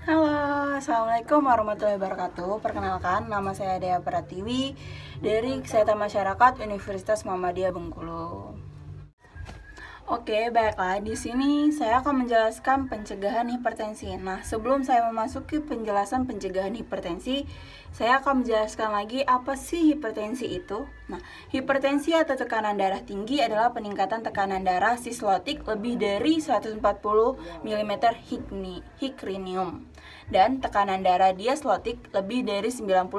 Halo, Assalamualaikum warahmatullahi wabarakatuh. Perkenalkan, nama saya Dea Pratiwi dari Kesehatan Masyarakat Universitas Muhammadiyah Bengkulu. Oke, baiklah. Di sini saya akan menjelaskan pencegahan hipertensi. Nah, sebelum saya memasuki penjelasan pencegahan hipertensi, saya akan menjelaskan lagi apa sih hipertensi itu. Nah, hipertensi atau tekanan darah tinggi adalah peningkatan tekanan darah sistolik lebih dari 140 mm Hg dan tekanan darah diastolik lebih dari 90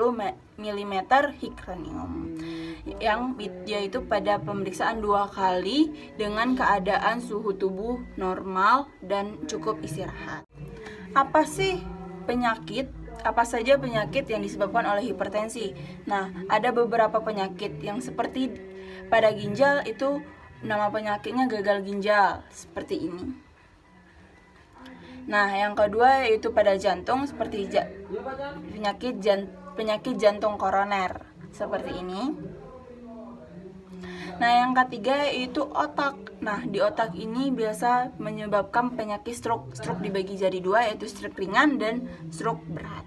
mm Hg yang yaitu pada pemeriksaan 2 kali dengan keadaan suhu tubuh normal dan cukup istirahat. Apa saja penyakit yang disebabkan oleh hipertensi? Nah, ada beberapa penyakit yang seperti pada ginjal, itu nama penyakitnya gagal ginjal seperti ini. Nah, yang kedua yaitu pada jantung seperti penyakit jantung koroner seperti ini. Nah, yang ketiga yaitu otak. Nah, di otak ini biasa menyebabkan penyakit stroke. Stroke dibagi jadi 2, yaitu stroke ringan dan stroke berat.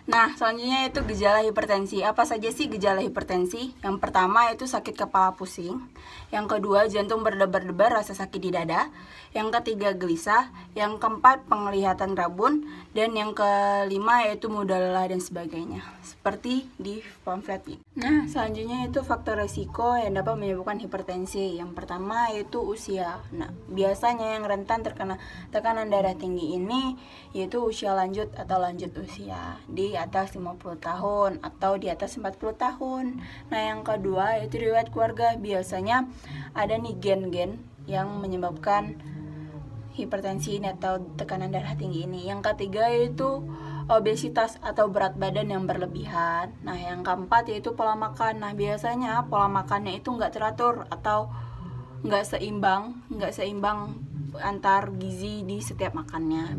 Nah, selanjutnya itu gejala hipertensi. Apa saja sih gejala hipertensi? Yang pertama itu sakit kepala pusing. Yang kedua, jantung berdebar-debar, rasa sakit di dada. Yang ketiga, gelisah. Yang keempat, penglihatan rabun. Dan yang kelima yaitu mudah lelah dan sebagainya, seperti di pamflet ini. Nah, selanjutnya itu faktor resiko yang dapat menyebabkan hipertensi. Yang pertama yaitu usia. Nah, biasanya yang rentan terkena tekanan darah tinggi ini yaitu usia lanjut atau lanjut usia di atas 50 tahun atau di atas 40 tahun. Nah, yang kedua yaitu riwayat keluarga. Biasanya ada nih gen-gen yang menyebabkan hipertensi ini atau tekanan darah tinggi ini. Yang ketiga yaitu obesitas atau berat badan yang berlebihan. Nah, yang keempat yaitu pola makan. Nah, biasanya pola makannya itu nggak teratur atau nggak seimbang antar gizi di setiap makannya.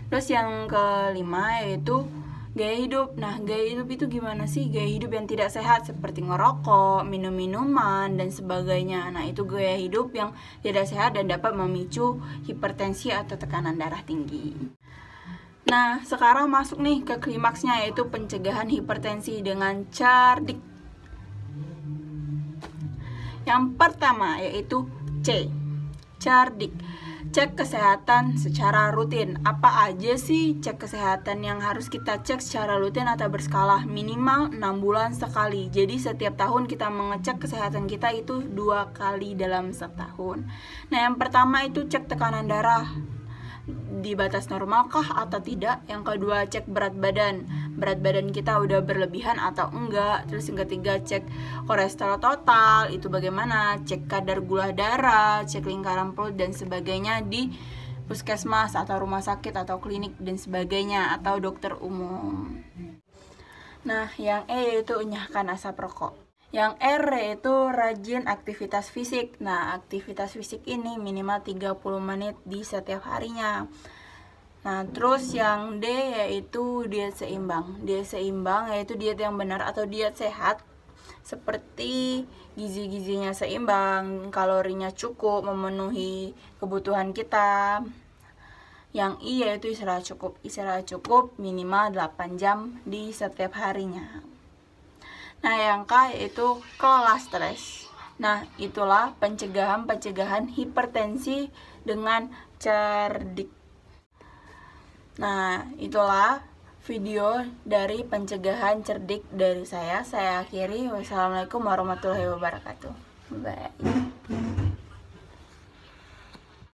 Terus yang kelima yaitu gaya hidup. Nah, gaya hidup itu gimana sih? Gaya hidup yang tidak sehat seperti ngerokok, minum minuman, dan sebagainya. Nah, itu gaya hidup yang tidak sehat dan dapat memicu hipertensi atau tekanan darah tinggi. Nah, sekarang masuk nih ke klimaksnya, yaitu pencegahan hipertensi dengan cerdik. Yang pertama yaitu C, cerdik. Cek kesehatan secara rutin. Apa aja sih cek kesehatan yang harus kita cek secara rutin atau berskala? Minimal 6 bulan sekali. Jadi setiap tahun kita mengecek kesehatan kita itu 2 kali dalam setahun. Nah, yang pertama itu cek tekanan darah di batas normalkah atau tidak. Yang kedua cek berat badan. Berat badan kita udah berlebihan atau enggak. Terus yang ketiga cek kolesterol total itu bagaimana, cek kadar gula darah, cek lingkaran perut dan sebagainya di puskesmas atau rumah sakit atau klinik dan sebagainya atau dokter umum. Nah, yang E yaitu enyahkan asap rokok. Yang R yaitu rajin aktivitas fisik. Nah, aktivitas fisik ini minimal 30 menit di setiap harinya. Nah, terus yang D yaitu diet seimbang. Diet seimbang yaitu diet yang benar atau diet sehat, seperti gizi-gizinya seimbang, kalorinya cukup, memenuhi kebutuhan kita. Yang I yaitu istirahat cukup. Istirahat cukup minimal 8 jam di setiap harinya. Nah, yang K yaitu kelola stres. Nah, itulah pencegahan hipertensi dengan cerdik. Nah, itulah video dari pencegahan cerdik dari saya. Saya akhiri. Wassalamualaikum warahmatullahi wabarakatuh. Bye.